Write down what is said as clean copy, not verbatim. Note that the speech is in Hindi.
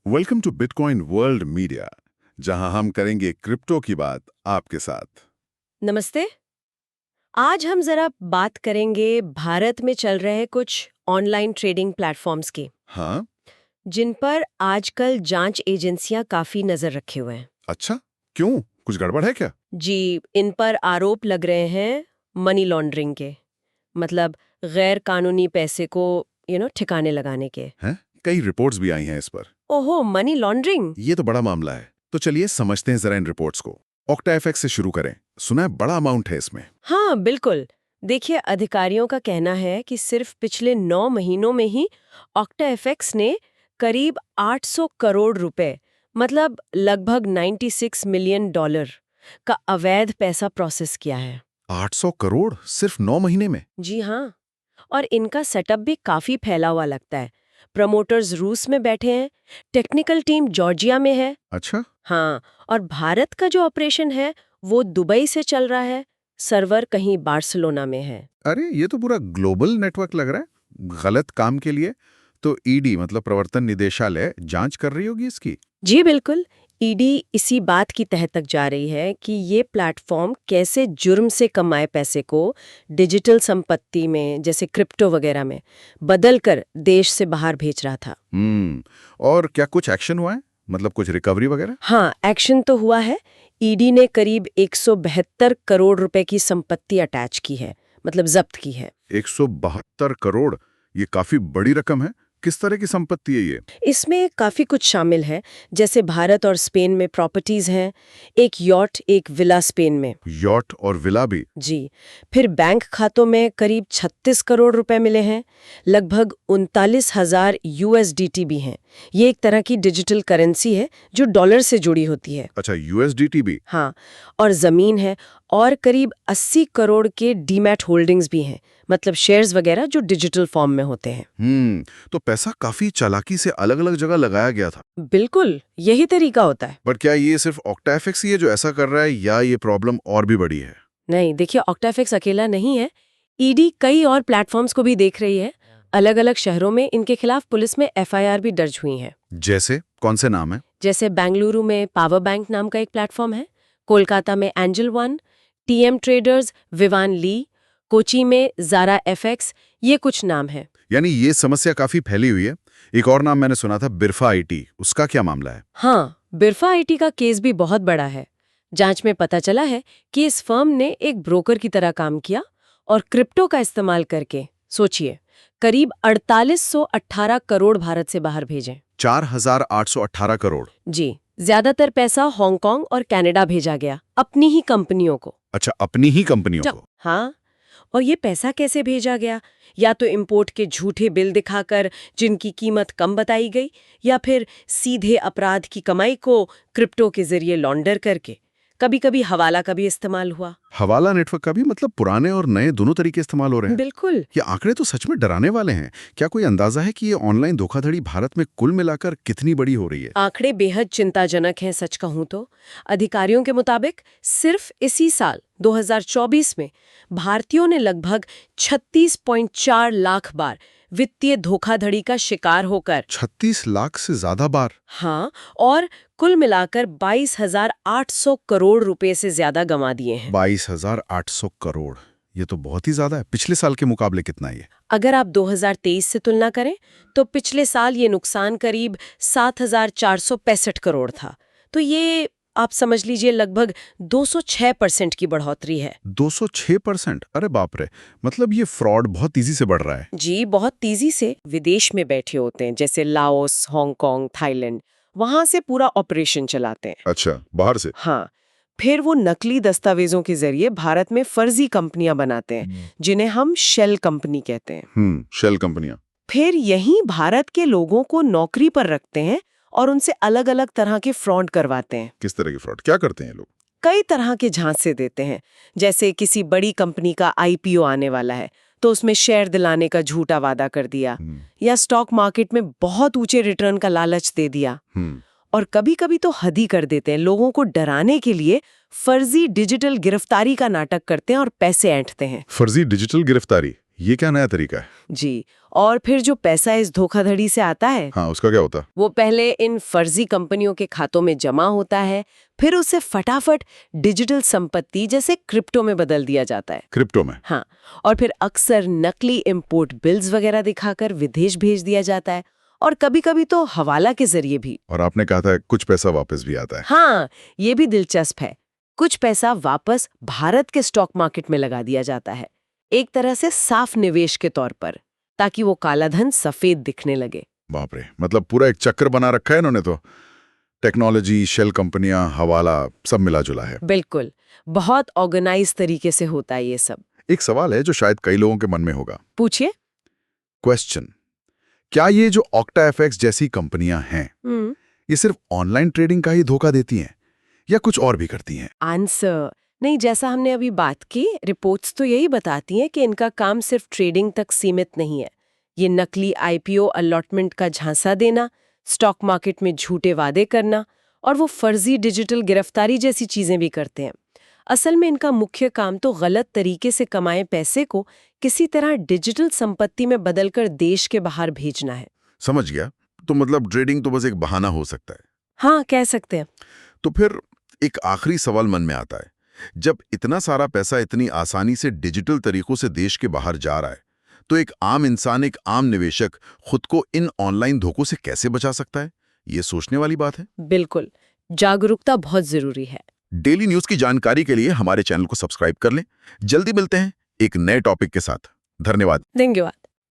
Welcome to Bitcoin World Media, जहां हम करेंगे क्रिप्टो की बात आपके साथ। नमस्ते। आज हम जरा बात करेंगे भारत में चल रहे कुछ ऑनलाइन ट्रेडिंग प्लेटफॉर्म्स की, हाँ। जिन पर आजकल जांच एजेंसियां काफी नजर रखे हुए हैं। अच्छा, क्यों? कुछ गड़बड़ है क्या? जी, इन पर आरोप लग रहे हैं मनी लॉन्ड्रिंग के, मतलब गैर कानूनी पैसे को ठिकाने लगाने के। हैं? कई रिपोर्ट्स भी आई हैं इस पर। ओहो, मनी लॉन्ड्रिंग। ये तो बड़ा मामला है। तो चलिए समझते हैं जरा इन रिपोर्ट्स को। ऑक्टाएफएक्स से शुरू करें। सुना है बड़ा अमाउंट है इसमें। हाँ, बिल्कुल। देखिए, अधिकारियों का कहना है कि सिर्फ पिछले 9 महीनों में ही ऑक्टाएफएक्स ने करीब 800 करोड़ रुपए, मतलब लगभग 96 मिलियन डॉलर का अवैध पैसा प्रोसेस किया है। 800 करोड़ सिर्फ 9 महीने में? जी हाँ, और इनका सेटअप भी काफी फैला हुआ लगता है। प्रमोटर्स रूस में बैठे हैं, टेक्निकल टीम जॉर्जिया में है। अच्छा। हाँ, और भारत का जो ऑपरेशन है वो दुबई से चल रहा है, सर्वर कहीं बार्सिलोना में है। अरे ये तो पूरा ग्लोबल नेटवर्क लग रहा है। गलत काम के लिए तो ईडी मतलब प्रवर्तन निदेशालय जांच कर रही होगी इसकी। जी बिल्कुल। ईडी इसी बात की तह तक जा रही है कि ये प्लेटफॉर्म कैसे जुर्म से कमाए पैसे को डिजिटल संपत्ति में, जैसे क्रिप्टो वगैरह में, बदल कर देश से बाहर भेज रहा था। और क्या कुछ एक्शन हुआ है? मतलब कुछ रिकवरी वगैरह? हाँ, एक्शन तो हुआ है। ईडी ने करीब 172 करोड़ रुपए की संपत्ति अटैच की है, मतलब जब्त की है। 172 करोड़, ये काफी बड़ी रकम है। किस तरह की संपत्ति है ये? इसमें काफी कुछ शामिल है, जैसे भारत और स्पेन में प्रॉपर्टीज हैं, एक यॉट, एक विला स्पेन में। यॉट और विला भी? जी। फिर बैंक खातों में करीब 36 करोड़ रुपए मिले हैं, लगभग 39,000 यूएसडीटी भी हैं। ये एक तरह की डिजिटल करेंसी है जो डॉलर से जुड़ी होती है। अच्छा, यूएसडीटी भी? हाँ, और जमीन है, और करीब 80 करोड़ के डीमैट होल्डिंग्स भी हैं, मतलब शेयर्स वगैरह जो डिजिटल फॉर्म में होते हैं। तो पैसा काफी चालाकी से अलग अलग जगह लगाया गया था। बिल्कुल, यही तरीका होता है। बट क्या ये सिर्फ ऑक्टाएफएक्स ही है जो ऐसा कर रहा है, या ये प्रॉब्लम और भी बड़ी है? नहीं, देखिए, ऑक्टाफिक्स अकेला नहीं है। ईडी कई और प्लेटफॉर्म्स को भी देख रही है। अलग अलग शहरों में इनके खिलाफ पुलिस में एफआईआर भी दर्ज हुई हैं। जैसे कौन से नाम है? जैसे बेंगलुरु में पावर बैंक नाम का एक प्लेटफॉर्म है, कोलकाता में angel one, TM traders, Vivaan ली, कोची में ज़ारा एफएक्स, ये कुछ नाम है। यानी ये समस्या काफी फैली हुई है। एक और नाम मैंने सुना था, बिरफा आईटी, उसका क्या मामला है? हाँ, बिरफा आईटी का केस भी बहुत बड़ा है। जांच में पता चला है कि इस फर्म ने एक ब्रोकर की तरह काम किया और क्रिप्टो का इस्तेमाल करके, सोचिए, करीब 4818 करोड़ भारत से बाहर भेजे। 4,818 करोड़? जी, ज्यादातर पैसा हांगकांग और कनाडा भेजा गया, अपनी ही कंपनियों को। अच्छा, अपनी ही कंपनियों को? हाँ, और ये पैसा कैसे भेजा गया? या तो इंपोर्ट के झूठे बिल दिखाकर जिनकी कीमत कम बताई गई, या फिर सीधे अपराध की कमाई को क्रिप्टो के जरिए लॉन्डर करके। कभी कभी हवाला का भी इस्तेमाल हुआ। हवाला नेटवर्क का भी? मतलब पुराने और नए दोनों तरीके इस्तेमाल हो रहे हैं। बिल्कुल। ये आंकड़े तो सच में डराने वाले हैं। क्या कोई अंदाजा है कि ये ऑनलाइन धोखाधड़ी भारत में कुल मिलाकर कितनी बड़ी हो रही है? आंकड़े बेहद चिंताजनक हैं, सच कहूं तो। अधिकारियों के मुताबिक सिर्फ इसी साल 2024 में भारतीयों ने लगभग 36.4 लाख बार वित्तीय धोखाधड़ी का शिकार होकर 36 लाख से ज्यादा बार? हाँ, और कुल मिलाकर 22,800 करोड़ रुपए से ज्यादा गंवा दिए हैं। 22,800 करोड़, ये तो बहुत ही ज्यादा है। पिछले साल के मुकाबले कितना है ये? अगर आप 2023 से तुलना करें तो पिछले साल ये नुकसान करीब 7,465 करोड़ था। तो ये आप समझ लीजिए लगभग 206% की बढ़ोतरी है। 206%? अरे बाप रे! मतलब ये फ्रॉड बहुत तेजी से बढ़ रहा है। जी, बहुत तेजी से। विदेश में बैठे होते हैं, जैसे लाओस, हांगकांग, थाईलैंड, वहां से पूरा ऑपरेशन चलाते हैं। अच्छा, बाहर से? हाँ, फिर वो नकली दस्तावेजों के जरिए भारत में फर्जी कंपनियां बनाते हैं, जिन्हें हम शेल कंपनी कहते हैं। शेल कंपनियां? फिर यहीं भारत के लोगों को नौकरी पर रखते हैं और उनसे अलग अलग तरह के फ्रॉड करवाते हैं। किस तरह के फ्रॉड? क्या करते हैं लोग? कई तरह के झांसे देते हैं। जैसे किसी बड़ी कंपनी का आईपीओ आने वाला है तो उसमें शेयर दिलाने का झूठा वादा कर दिया, या स्टॉक मार्केट में बहुत ऊंचे रिटर्न का लालच दे दिया। और कभी कभी तो हद ही कर देते हैं, लोगों को डराने के लिए फर्जी डिजिटल गिरफ्तारी का नाटक करते हैं और पैसे ऐंठते हैं। फर्जी डिजिटल गिरफ्तारी? ये क्या नया तरीका है? जी। और फिर जो पैसा इस धोखाधड़ी से आता है हाँ, उसका क्या होता? वो पहले इन फर्जी कंपनियों के खातों में जमा होता है, फिर उसे फटाफट डिजिटल संपत्ति जैसे क्रिप्टो में बदल दिया जाता है। क्रिप्टो में? हाँ, और फिर अक्सर नकली इंपोर्ट बिल्स वगैरह दिखाकर विदेश भेज दिया जाता है, और कभी-कभी तो हवाला के जरिए भी। और आपने कहा था कुछ पैसा वापस भी आता है। हाँ, ये भी दिलचस्प है। कुछ पैसा वापस भारत के स्टॉक मार्केट में लगा दिया जाता है, एक तरह से साफ निवेश के तौर पर, ताकि वो काला धन सफेद दिखने लगे। बाप रे, मतलब पूरा एक चक्कर बना रखा है इन्होंने तो। टेक्नोलॉजी, शेल कंपनियां, हवाला, सब मिला जुला है। बिल्कुल, बहुत ऑर्गेनाइज तरीके से होता है ये सब। एक सवाल है जो शायद कई लोगों के मन में होगा। पूछिए। क्वेश्चन, क्या ये जो ऑक्टा एफएक्स जैसी कंपनियां हैं, ये सिर्फ ऑनलाइन ट्रेडिंग का ही धोखा देती हैं या कुछ और भी करती हैं? आंसर नहीं, जैसा हमने अभी बात की, रिपोर्ट्स तो यही बताती हैं कि इनका काम सिर्फ ट्रेडिंग तक सीमित नहीं है। ये नकली आईपीओ अलॉटमेंट का झांसा देना, स्टॉक मार्केट में झूठे वादे करना और वो फर्जी डिजिटल गिरफ्तारी जैसी चीजें भी करते हैं। असल में इनका मुख्य काम तो गलत तरीके से कमाए पैसे को किसी तरह डिजिटल संपत्ति में बदलकर देश के बाहर भेजना है। समझ गया। तो मतलब ट्रेडिंग तो बस एक बहाना हो सकता है। हाँ, कह सकते हैं। तो फिर एक आखिरी सवाल मन में आता है, जब इतना सारा पैसा इतनी आसानी से डिजिटल तरीकों से देश के बाहर जा रहा है, तो एक आम इंसान, एक आम निवेशक खुद को इन ऑनलाइन धोखों से कैसे बचा सकता है? ये सोचने वाली बात है। बिल्कुल, जागरूकता बहुत जरूरी है। डेली न्यूज की जानकारी के लिए हमारे चैनल को सब्सक्राइब कर लें। जल्दी मिलते हैं एक नए टॉपिक के साथ। धन्यवाद। धन्यवाद।